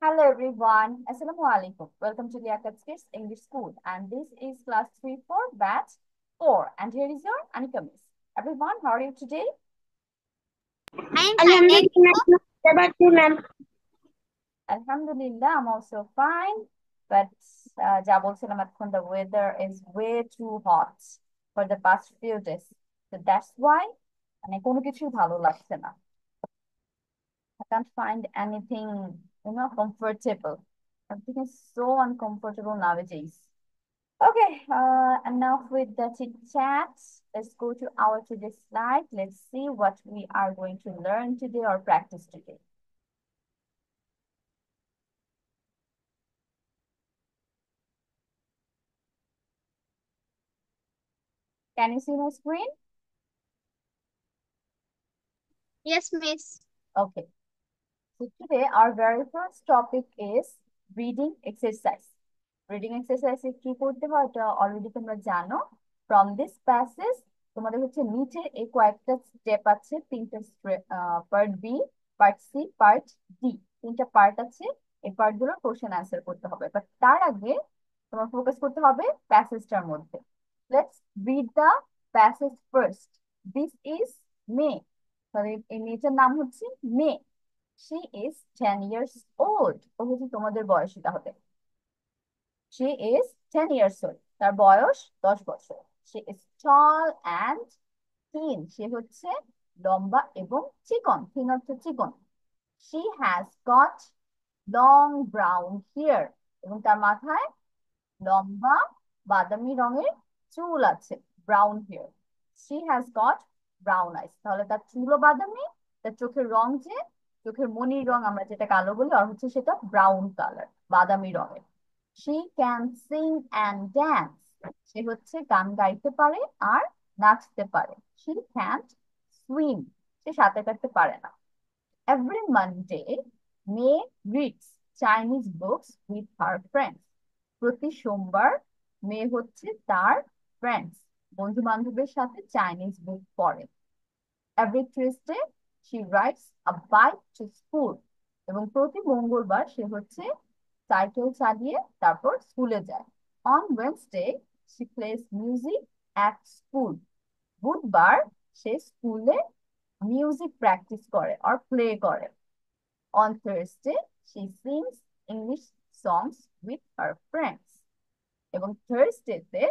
Hello everyone. Assalamu alaikum. Welcome to Liaquat Kids English School, and this is class 3-4 batch 4. And here is your Anika Miss. Everyone, how are you today? I am fine. Thank Alhamdulillah, you. ma'am. What about you, ma'am? Alhamdulillah, I'm also fine. But যা বলছিলাম এতক্ষণ, the weather is way too hot for the past few days. So that's why মানে কোনো কিছুই ভালো লাগছে না. I can't find anything, comfortable. Everything is so uncomfortable nowadays. Okay, enough with the chit chat. Let's go to our today's slide. Let's see what we are going to learn today or practice today. Can you see my screen? Yes, miss. Okay. So today our very first topic is reading exercise. Reading exercise কি করতে হয় এটা already তোমরা জানো. From this passage তোমাদের হচ্ছে নিচে এই কয়েকটা স্টেপ আছে, তিনটা part B, part C, part D, তিনটা পার্ট আছে. এই পার্ট গুলোর কোশ্চেন অ্যান্সার করতে হবে, বাট তার আগে তোমার ফোকাস করতে হবে প্যাসেজটার মধ্যে. Let's read the passage first. This is May, sorry এই মেয়েটার নাম হচ্ছে মে. She is 10 years old. ও হচ্ছে তোমাদের বয়সী তাহলে. She is 10 years old. তার বয়স 10 বছর. She is tall and thin. সে হচ্ছে লম্বা এবং চিকন. Thin অর্থ চিকন. She has got long brown hair. এবং তার মাথায় লম্বা বাদামি রঙের চুল আছে. Brown hair. She has got brown eyes. তাহলে তার চুলও বাদামি, তার চোখের রং যে চোখের মনির রং আমরা যেটা কালো বলি, আর হচ্ছে সেটা ব্রাউন কালার, বাদামি রঙের. She can sing and dance. সে হচ্ছে গান গাইতে পারে আর নাচতে পারে. She can't swim. সে সাঁতার কাটতে পারে না. Every Monday, May reads Chinese books with her friends. প্রতি সোমবার মেয়ে হচ্ছে তার ফ্রেন্ডস, বন্ধু বান্ধবের সাথে চাইনিজ বুক পড়ে. Every Tuesday, she rides a bike to school. এবং প্রতি মঙ্গলবার সে হচ্ছে সাইকেল চালিয়ে তারপর স্কুলে যায়. On Wednesday, she plays music at school. বুধবার সে স্কুলে মিউজিক প্র্যাকটিস করে আর প্লে করে. On Thursday, she sings English songs with her friends. এবং থার্সডেতে,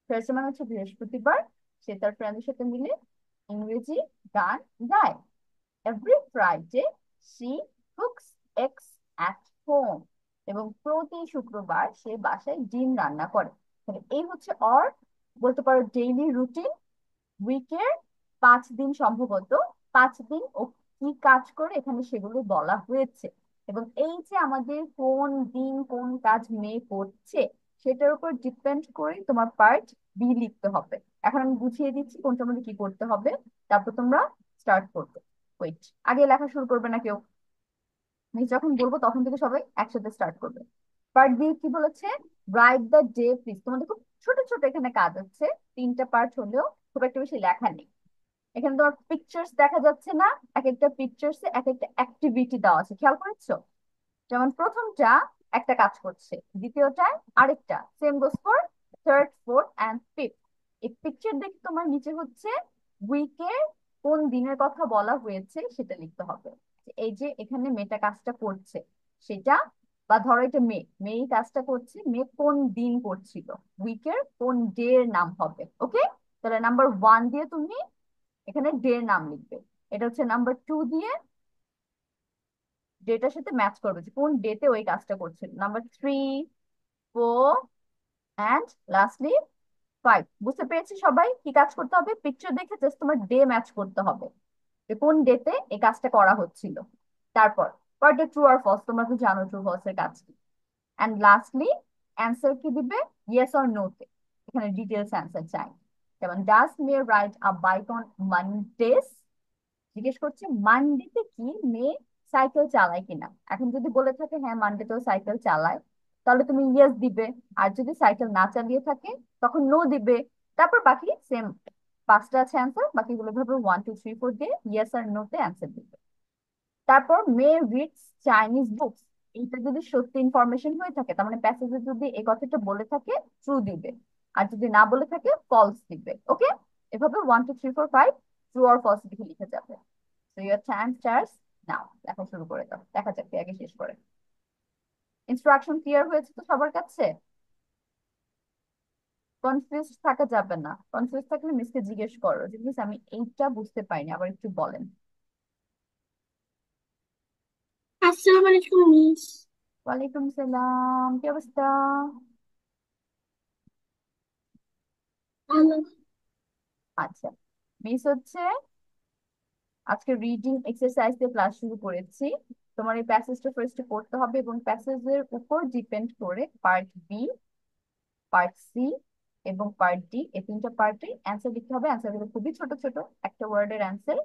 থার্সডে মানে হচ্ছে বৃহস্পতিবার, সে তার ফ্রেন্ডের সাথে মিলে ইংরেজি গান গায়. Every Friday she cooks eggs at home. এবং প্রতি শুক্রবার সে বাসায় ডিম রান্না করে. মানে এই হচ্ছে ওর বলতে পারো ডেইলি রুটিন. উইকের 5 দিন, সম্ভবত 5 দিন ও কি কাজ করে এখানে সেগুলো বলা হয়েছে. এবং এই যে আমাদের কোন দিন কোন কাজ মেয়ে করছে সেটার উপর ডিপেন্ড করে তোমার পার্ট বি লিখতে হবে. এখন আমি বুঝিয়ে দিচ্ছি কোনটার মধ্যে কি করতে হবে, তারপর তোমরা স্টার্ট করবে. ওয়েট, আগে লেখা শুরু করবে না কেউ, আমি যখন বলবো তখন থেকে সবাই একসাথে স্টার্ট করবে. পার্ট বি কি বলেছে? Write the day please. তোমাদের খুব ছোট ছোট এখানে কাজ হচ্ছে, তিনটা পার্ট হলেও খুব একটা বেশি লেখা নেই. এখানে তোমার পিকচার্স দেখা যাচ্ছে না, এক একটা পিকচার্স এক একটা অ্যাক্টিভিটি দেওয়া আছে, খেয়াল করেছো? যেমন প্রথমটা একটা কাজ করছে, দ্বিতীয়টা আরেকটা, same goes for third, fourth and fifth. এই পিকচার দেখে তোমার নিচে হচ্ছে উইকের কোন দিনের কথা বলা হয়েছে সেটা লিখতে হবে. এই যে এখানে মেয়েটা কাজটা করছে সেটা, বা ধরো এটা মেয়ে, মেয়ে কাজটা করছে, মেয়ে কোন দিন করছিল, উইকের কোন ডে এর নাম হবে. ওকে, তাহলে নাম্বার 1 দিয়ে তুমি এখানে ডে এর নাম লিখবে. এটা হচ্ছে নাম্বার 2 দিয়ে ডেটার সাথে ম্যাচ করবে যে কোন ডেতে ওই কাজটা করছিল. Number 3, 4 and lastly 5. বুঝতে পেরেছি সবাই কি কাজ করতে হবে? পিকচার দেখে জাস্ট তোমার ডে ম্যাচ করতে হবে যে কোন ডেতে এই কাজটা করা হচ্ছিল. তারপর পার্টে ট্রু আর ফলস, তোমরা তো জানো ট্রু ফলস এর কাজ কি. অ্যান্ড লাস্টলি অ্যান্সার কি দিবে? ইয়েস অর নো তে. এখানে ডিটেলস অ্যান্সার চাই. যেমন does May ride a bike on Mondays, জিজ্ঞেস করছে মানডেতে কি মেয়ে সাইকেল চালায় কিনা. এখন যদি বলে থাকে হ্যাঁ মানডেতেও সাইকেল চালায়, তাহলে তুমি ইয়েস দিবে. আর যদি সাইকেল না চালিয়ে থাকে তখন নো দিবে. তারপর বাকি সেম 5টা আছে অ্যান্সার, বাকিগুলো ভাবে 1 2 3 4 দিয়ে ইয়েস আর নো তে অ্যান্সার দিবে. তারপর মে রিডস চাইনিজ বুকস. এইটা যদি সত্যি ইনফরমেশন হয়ে থাকে, তার মানে প্যাসেজে যদি এই কথাটা বলে থাকে, ট্রু দিবে। আর যদি না বলে থাকে, ফলস দিবে। ওকে, এভাবে 1 2 3 4 5 ট্রু আর ফলস লিখে লিখে যাবে। So your time starts now. লেখা শুরু করে দাও, দেখা যাক কে আগে শেষ করে। ইনস্ট্রাকশন ক্লিয়ার হয়েছে তো সবার কাছে? কনফিউজ থাকা যাবে না। কনফিউজ থাকলে মিসকে জিজ্ঞেস করো যে মিস আমি এইটা বুঝতে পারিনি, আবার একটু বলেন। আসসালামু আলাইকুম মিস। ওয়ালাইকুম সালাম, কি অবস্থা? ভালো। আচ্ছা, মিস হচ্ছে আজকে রিডিং এক্সারসাইজ দিয়ে ক্লাস শুরু করেছি। তোমার এই প্যাসেজটা ফার্স্টে পড়তে হবে এবং প্যাসেজের উপর ডিপেন্ড করে পার্ট বি, পার্ট সি এবং পার্ট ডি, এই তিনটা পার্টে অ্যান্সার লিখতে হবে। অ্যান্সার গুলো খুবই ছোট ছোট, একটা ওয়ার্ডের অ্যান্সার।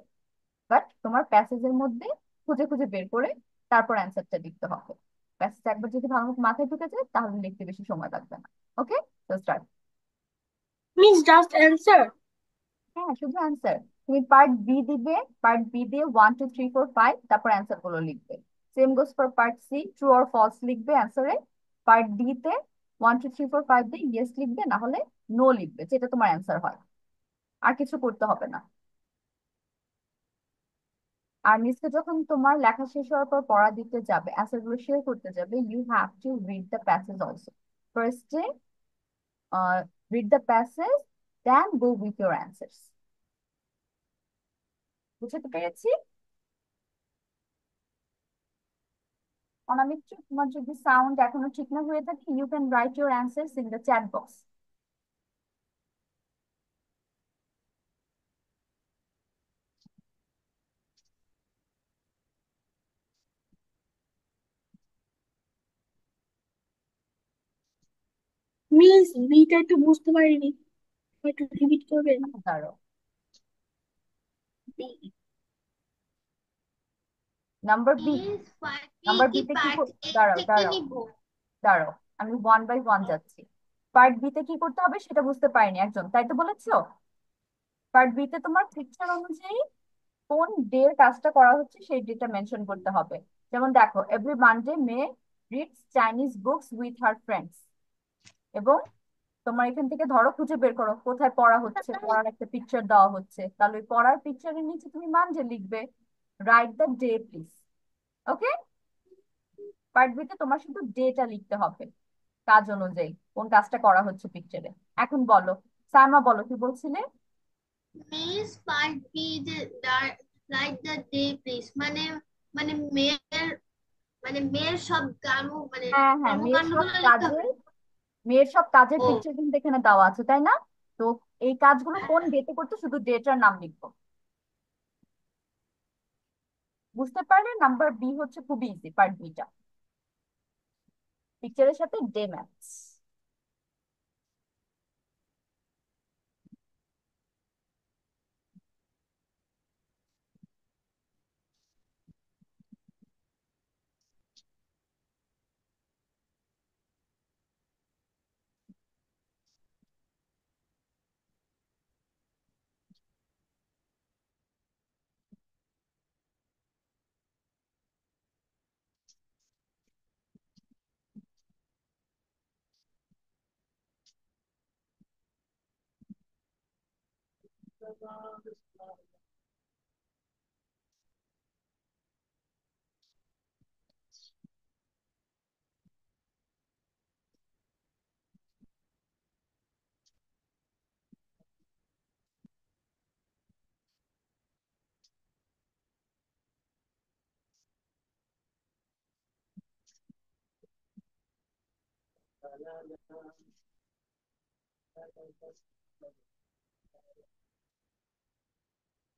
বাট তোমার প্যাসেজের মধ্যে খুঁজে খুঁজে বের করে তারপর অ্যান্সারটা লিখতে হবে। প্যাসেজ একবার যদি ভালো মতো মাথায় ঢুকে যায় তাহলে লিখতে বেশি সময় লাগবে না। ওকে, তো স্টার্ট। Miss just answer? হ্যাঁ, শুধু অ্যান্সার। তুমি পার্ট বি দিবে, পার্ট বি দিয়ে 1 2 3 4 5, তারপর অ্যান্সার গুলো লিখবে। Same goes for part C, true or false লিখবে অ্যান্সারে। পার্ট ডি তে 1 2 3 4 5 দিয়ে ইয়েস লিখবে, না হলে নো লিখবে, যেটা তোমার অ্যান্সার হয়। আর কিছু করতে হবে না। আর মিসকে যখন তোমার লেখা শেষ হওয়ার পর পড়া দিতে যাবে, অ্যান্সার গুলো শেয়ার করতে যাবে, you have to read the passage also. ফার্স্টে read the passage, then go with your answers. বুঝতে পেরেছি? অনামিত্র, তোমার যদি সাউন্ড এখনো ঠিক না হয়ে থাকে, you can write your answers in the chat box. Miss বিটা একটু বুঝতে পারিনি, একটু রিপিট করবেন? দাঁড়াও, বি। Number B. মিস পার্টি নাম্বার কি বিতে কি পার্ট এ দাঁড়াও থেকে দাঁড়াও নিব? দাঁড়াও, আমি 1 বাই 1 যাচ্ছি। পার্ট বিতে কি করতে হবে সেটা বুঝতে পারিনি একজন, তাই তো বলেছো? পার্ট বিতে তোমার পিকচার অনুযায়ী কোন ডে এর কাজটা করা হচ্ছে সেই ডেটা মেনশন করতে হবে। যেমন দেখো, every Monday May reads Chinese books with her friends. এবং তোমার এখান থেকে ধরো খুঁজে বের করো কোথায় পড়া হচ্ছে, পড়ার একটা পিকচার দেওয়া হচ্ছে, তাহলে ওই পড়ার পিকচারের নিচে তুমি মানডে লিখবে। Write the day please. Okay, part বিতে তোমার শুধু ডেটা লিখতে হবে, কাজ অনুযায়ী কোন কাজটা করা হচ্ছে পিকচারে। এখন বলো, সাইমা বলো কি বলছিলে? মিস পার্ট বি যে রাইট দ্য ডে প্লিজ মানে মানে মেয়ের মেয়ের সব গান হ্যাঁ হ্যাঁ, কর্মকাণ্ডগুলো লিখতে হবে। মেয়ের সব কাজের ও পিকচার কিন্তু এখানে দেওয়া আছে, তাই না? তো এই কাজগুলো কোন ডেতে করতে শুধু ডেটার নাম লিখবো। বুঝতে পারলে? নাম্বার বি হচ্ছে খুবই ইজি, পার্ট বিটা পিকচারের সাথে day match.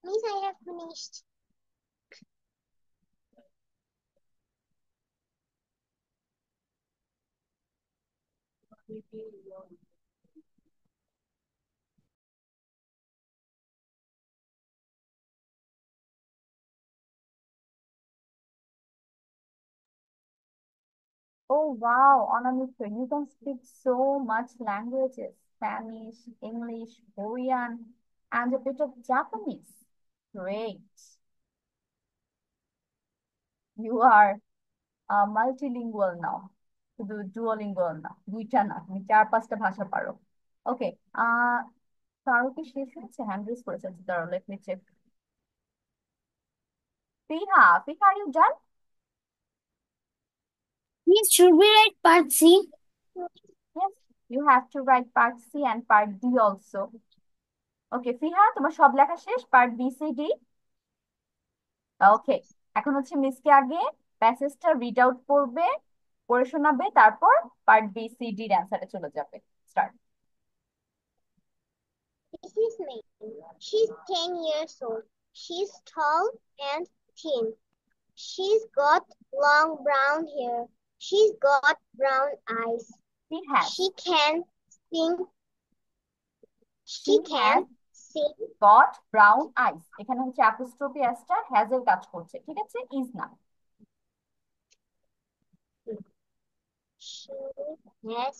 Miss I have finished. Oh wow, Anamika, you can speak so much languages: Spanish, English, Korean, and a bit of Japanese. Great. You are. Multilingual now, শুধু duolingual না, দুইটা না, তুমি 4-5টা ভাষা পারো। ওকে। আহ কারো কি শেষ হয়েছে? হ্যান্ড রেজ করেছে, দাঁড়াও, let me check. Fiha, Fiha, are you done? Miss, should we write part C? Yes, you have to write part C and part D also. ওকে ফিহা, তোমার সব লেখা শেষ, পার্ট বি সি ডি? ওকে। এখন হচ্ছে মিসকে আগে প্যাসেজটা রিড আউট করবে, পড়ে শোনাবে, তারপর পার্ট বি সি ডির অ্যান্সারে চলে যাবে। Start. This is May. She's 10 years old. She's tall and thin. She's got long brown hair. She's got brown eyes. She has. She can sing. She She can has sing. got brown eyes। এখানে হচ্ছে apostrophe এসটা has এর কাজ করছে, ঠিক আছে, is না। She has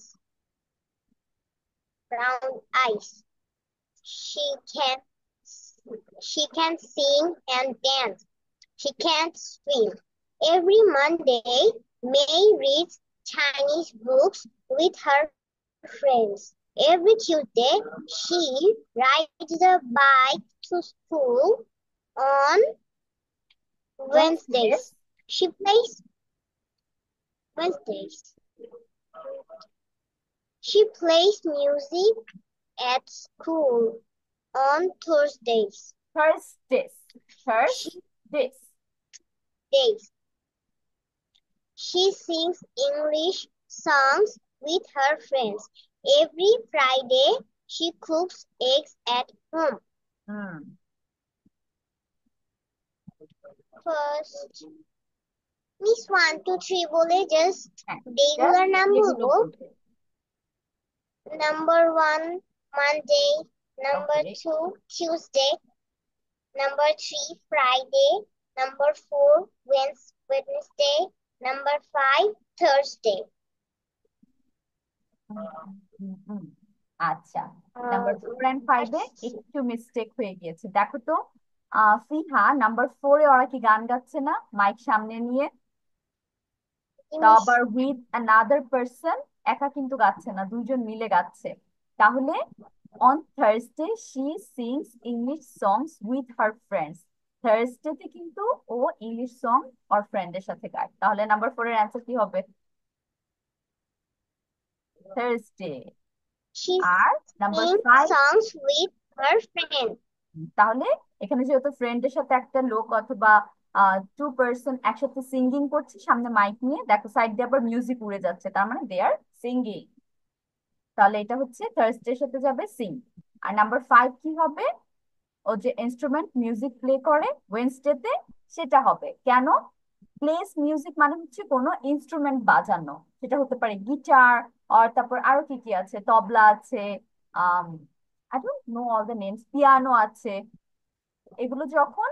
brown eyes. She can sing and dance. She can't swim. Every Monday, May reads Chinese books with her friends. Every Tuesday, she rides a bike to school. On Wednesdays, she plays Wednesdays. She plays music at school. On Thursdays. Thursdays, Thursdays. Days. She sings English songs with her friends. Every Friday, she cooks eggs at home. First, Miss 1, 2, 3 বলে just ডেগুলার নাম বলবো। Number 1, Monday. Number 2, Tuesday. Number 3, Friday. Number 4, Wednesday. Number 5, Thursday. আচ্ছা, number 4 and 5 এ একটু mistake হয়ে গিয়েছে, দেখো তো। ফিহা, নাম্বার 4 এ ওরা কি গান গাচ্ছে না মাইক সামনে নিয়ে? আবার উইথ অ্যানাদার পারসন, একা কিন্তু গাচ্ছে না, দুইজন মিলে গাচ্ছে। তাহলে on Thursday she sings English songs with her friends. থার্সডেতে কিন্তু ও ইংলিশ সং ওর ফ্রেন্ডের সাথে গায়। তাহলে নাম্বার 4 এর অ্যান্সার কি হবে? থার্সডে। আর number 5 songs with her friend. তাহলে এখানে যেহেতু ফ্রেন্ডের সাথে একটা লোক অথবা 2 পারসন একসাথে সিঙ্গিং করছে সামনে মাইক নিয়ে, দেখো সাইড দিয়ে আবার মিউজিক উড়ে যাচ্ছে, তার মানে দে আর সিঙ্গিং। তাহলে এটা হচ্ছে থার্সডের সাথে যাবে সিং। আর নাম্বার 5 কি হবে? ও যে ইনস্ট্রুমেন্ট মিউজিক প্লে করে ওয়েনসডেতে, সেটা হবে। কেন? প্লেস মিউজিক মানে হচ্ছে কোনো ইনস্ট্রুমেন্ট বাজানো, সেটা হতে পারে গিটার, আর তারপর আরো কি কি আছে, তবলা আছে, I don't know all the names, piano আছে। এগুলো যখন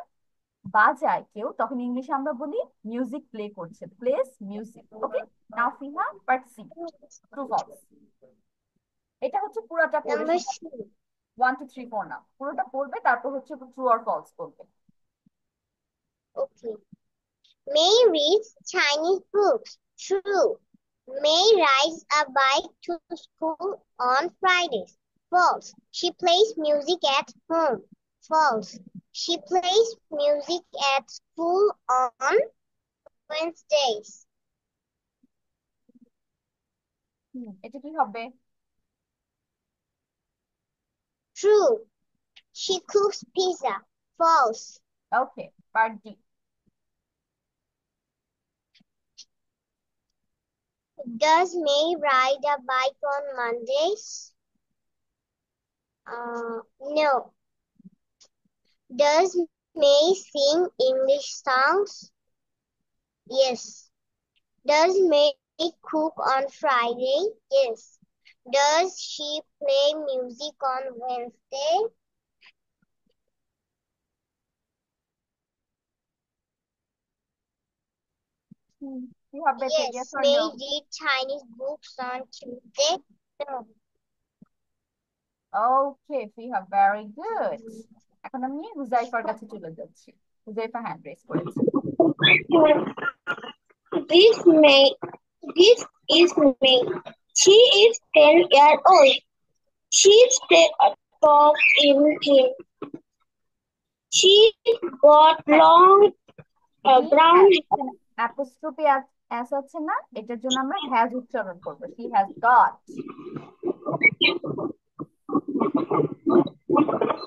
বাজায় কেউ, তখন ইংলিশে আমরা বলি মিউজিক প্লে করছে, প্লেস মিউজিক। ওকে, নাও ফিহা, পার্ট সি, ট্রু ফলস। এটা হচ্ছে পুরোটা পড়ে Number 1 2 3 4 না, পুরোটা পড়বে, তারপর হচ্ছে ট্রু অর ফলস বলবে। Okay. May reads Chinese books. True. May rides a bike to school on Fridays. False. She plays music at home. False. She plays music at school on Wednesdays. এটা কি হবে? True. She cooks pizza. False. Okay, part D. Does May ride a bike on Mondays? No. Does May sing English songs? Yes. Does May cook on Friday? Yes. Does she play music on Wednesday? কি হবে? Yes. May read Chinese books on Tuesday? No. ওকে ফিহা, very good. এখন আমি হুজাইফার কাছে চলে যাচ্ছি। Huzaifa hand raise করেছে। This May. This is May. She is 10 years old. She talks in him. She got long brown apostrophe s আছে না, এটার জন্য আমরা হ্যাজ উচ্চারণ করবো। She has got.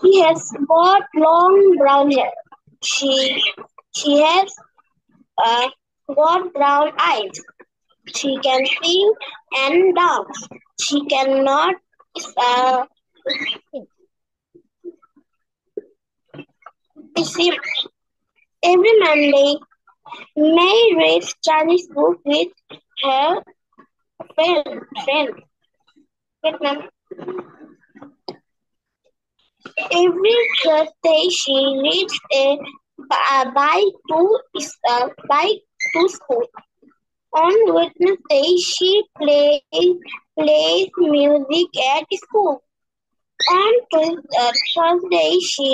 He has got long brown hair. She has got brown eyes. She can sing and dance. She cannot swim. Every Monday, May reads Chinese book with her friend. Wait, ma'am. Every Thursday, she reads a bike to school. On Wednesday, she plays music at school. On Thursday, she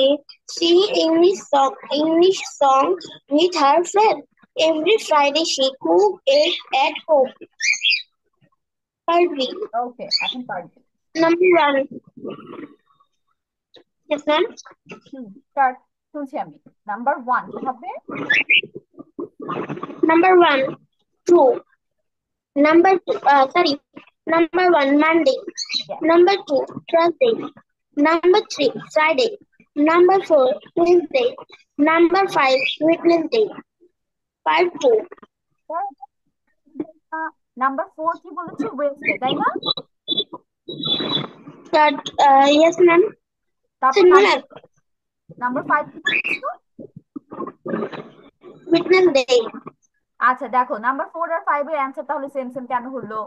sings English songs with her friend. Every Friday, she cooks at home. Party. ওকে, এখন পারবে। Number 1. Yes, ma'am. Start, শুনছি আমি। Number 1 কি হবে? Number 1, true. Number 1, Monday. Yes. Number 2, Thursday. Number 3, Friday. Number 4, Wednesday. Number 5, Wednesday. 5-2. Number 4 কি বলেছে? Wednesday, তাই না? Yes, ma'am. তারপর নাম্বার 5 কি বলেছো? Wednesday. আচ্ছা দেখো, নাম্বার 4 আর 5 এর অ্যানসার তাহলে সেম সেম কেন হলো?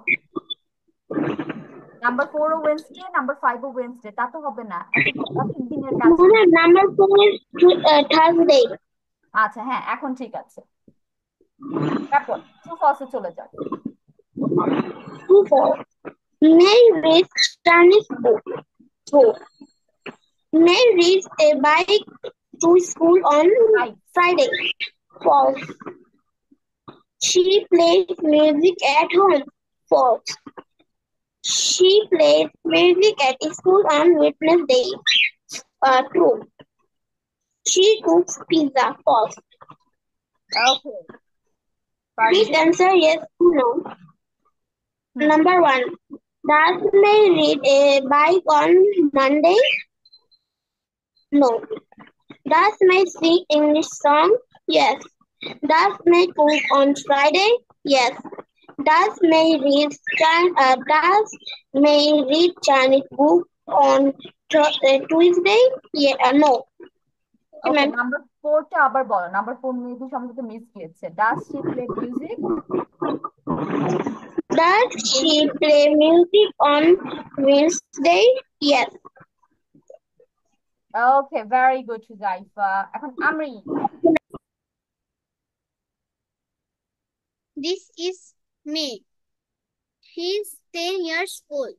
নাম্বার 4 ও ওয়েডনেসডে, নাম্বার 5 ও ওয়েডনেসডে, তা তো হবে না। একই দিনের কাজ। Number 4 is Thursday. আচ্ছা হ্যাঁ, এখন ঠিক আছে। তারপর ট্রু ফলসে চলে যাও। True, false. May reads Chinese book. True. May reads a bike to school on Friday. False. She plays music at home. False. She plays music at school on Wednesday. True. She cooks pizza. False. Okay. Please answer yes or no. Number 1. Does May read a bike on Monday? No. Does May sing English song? Yes. Does May cook on Friday? Yes. Does May read Chinese book on Tuesday? Yeah, no. Okay, number 4 টা আবার বলো। নাম্বার 4 maybe সম্ভবত miss গিয়েছে। Does she play music? Does she play music on Wednesday? Yes. Okay, very good Sujaifa. এখন আমরি। This is May. He's 10 years old.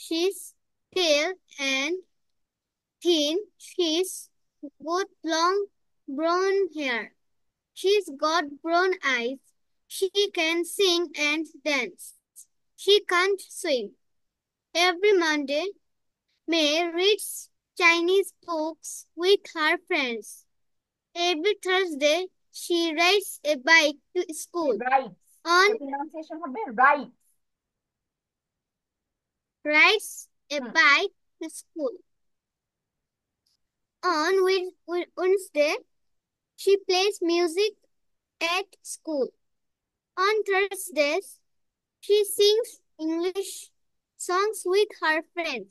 She's pale and thin. She's got long brown hair. She's got brown eyes. She can sing and dance. She can't swim. Every Monday, May reads Chinese books with her friends. Every Thursday, she rides a bike to school. Right. On pronunciation হবে right. rides a bike to school. On Wednesday, she plays music at school. On Thursdays, she sings English songs with her friends.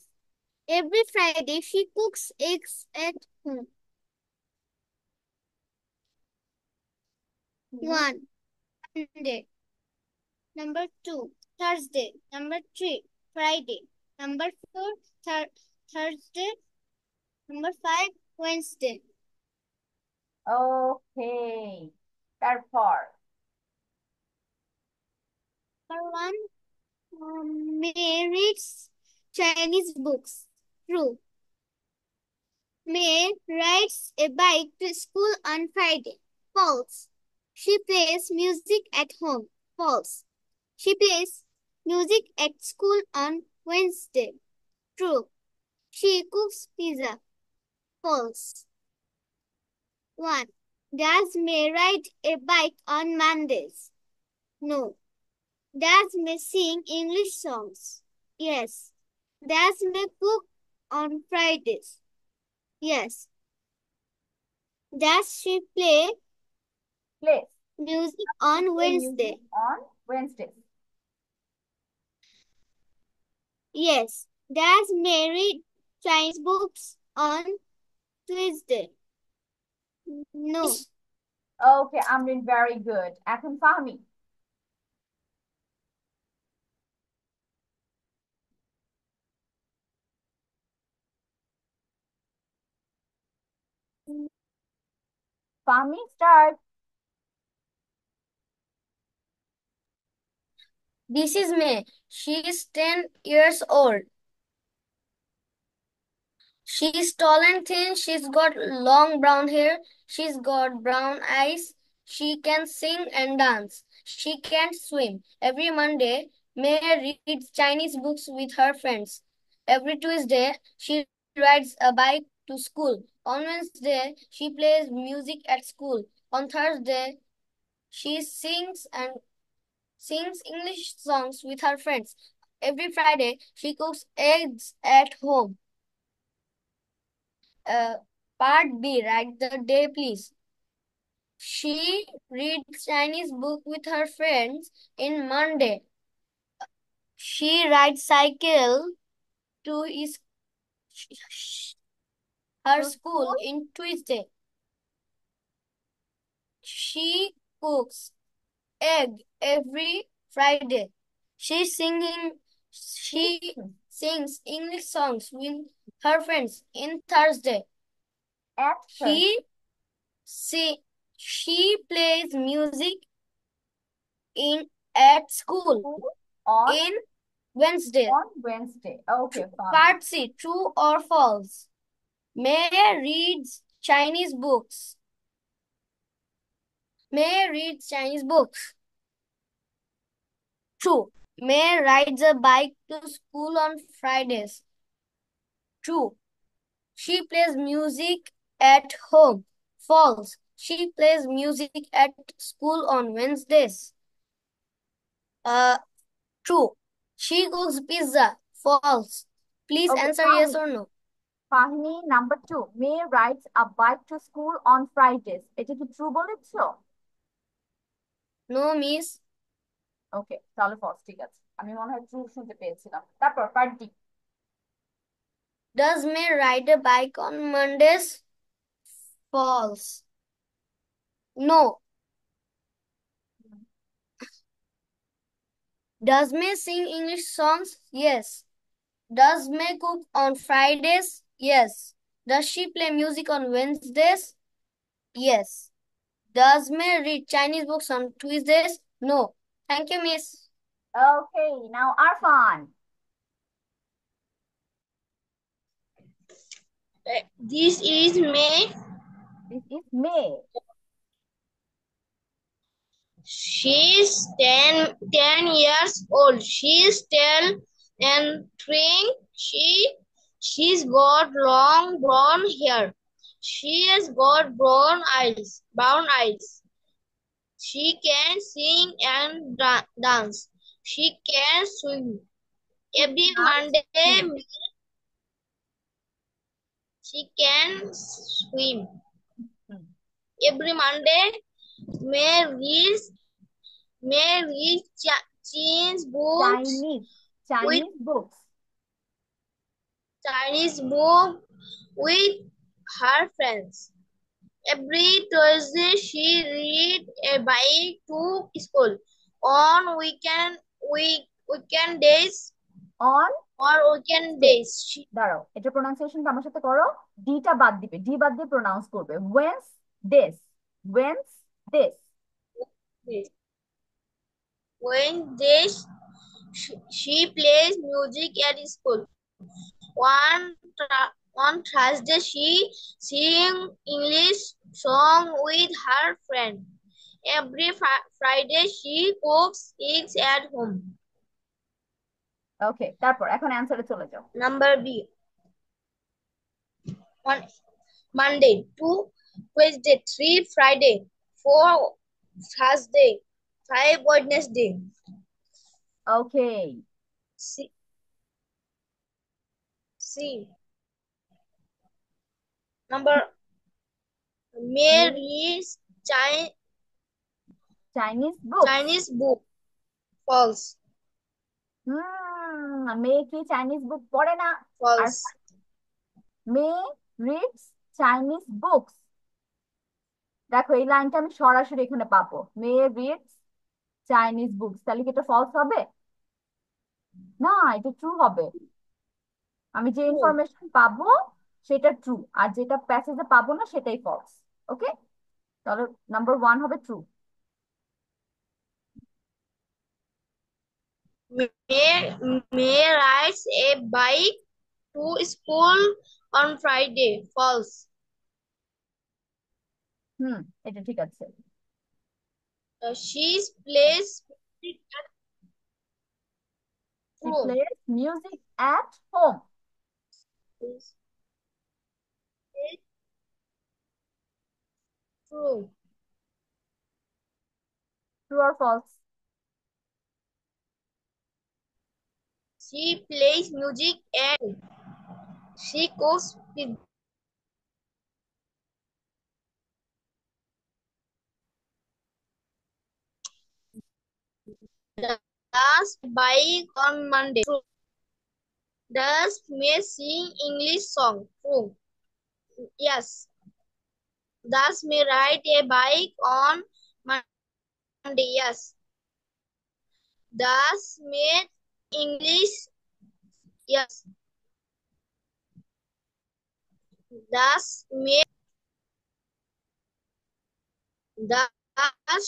Every Friday, she cooks eggs at home. 1. Monday. Number 2, Thursday. Number 3, Friday. Number 4, Thursday. Number 5, Wednesday. ওকে, তারপর Number 1, May reads Chinese books. True. May rides a bike to school on Friday. False. She plays music at home. False. She plays music at school on Wednesday. True. She cooks pizza. False. 1. Does May ride a bike on Mondays? No. Does May sing English songs? Yes. Does May cook on Fridays? Yes. Does she play Place. music on Play Wednesday? music on Wednesdays. Yes. Does May read Chinese books on Tuesday? No. Okay, Amrin, very good. এখন Fahmi. Fahmi, start. This is May. She is 10 years old. She's tall and thin. She's got long brown hair. She's got brown eyes. She can sing and dance. She can't swim. Every Monday, May reads Chinese books with her friends. Every Tuesday, she rides a bike to school. On Wednesday, she plays music at school. On Thursday, she sings English songs with her friends. Every Friday, she cooks eggs at home. Part B, write the day, please. She reads Chinese book with her friends in Monday. She rides cycle to her To school in Tuesday. She cooks egg every Friday. She sings English songs with her friends in Thursday. At Thursday. She plays music at school On in Wednesday. on Wednesday. Okay, fine. Part C, true or false? May reads Chinese books. May reads Chinese books. True. May rides a bike to school on Fridays. True. She plays music at home. False. She plays music at school on Wednesdays. True. She cooks pizza. False. Please Okay, answer Fahmi. yes or no. Fahmi, number 2. May rides a bike to school on Fridays. এটা কি true বলেছো? No, miss. ওকে, তাহলে false, ঠিক আছে। আমি মনে হয় true শুনতে পেয়েছিলাম। তারপর part D. Does May ride a bike on Mondays? False. No. Does May sing English songs? Yes. Does May cook on Fridays? Yes. Does she play music on Wednesdays? Yes. Does May read Chinese books on Tuesdays? No. Thank you, miss. Okay, now Arfan. This is May. This is May. She's 10 years old. She's tall and thin. She's got long brown hair. She has got brown eyes. She can sing and dance. She can swim. Every Monday, she can swim. Every Monday, May reads Chinese books. Chinese books. Chinese book with her friends. Every Thursday, she read a bike to school. On weekend days. দাঁড়াও, এটা প্রোনাউন্সিয়েশনটা আমার সাথে করো। ডিটা বাদ দিবে, D বাদ দিয়ে pronounce করবে। Wednesdays. Wednesdays, she plays music at school. On Thursday, she sing English song with her friend. Every Friday, she cooks eggs at home. ওকে, তারপর এখন অ্যান্সারে চলে যাও। Number B. 1 Monday, 2 Wednesday, 3 Friday, 4 Thursday, 5 Wednesday. Okay, C. C. Number Mary's Chinese book. Chinese book. False. মেয়ে কি Chinese book পড়ে না? আর False. মেয়ে রিডস চাইনিজ বুকস। দেখো এই লাইনটা আমি সরাসরি এখানে পাবো, মেয়ে রিডস চাইনিজ বুকস, তাহলে কি এটা ফলস হবে? না, এটা ট্রু হবে। আমি যে True. ইনফরমেশন পাবো সেটা ট্রু, আর যেটা প্যাসেজে পাবো না সেটাই ফলস। ওকে, তাহলে নাম্বার 1 হবে true. May rides a bike to school on Friday. False. এটা ঠিক আছে। She plays music at She True. plays music at home. True. True or false? She plays music and she cooks pizza. Does bike on Monday. True. Does May sing English song? True. Yes. Does May ride a bike on Monday? Yes. Does May English? Yes. Does May does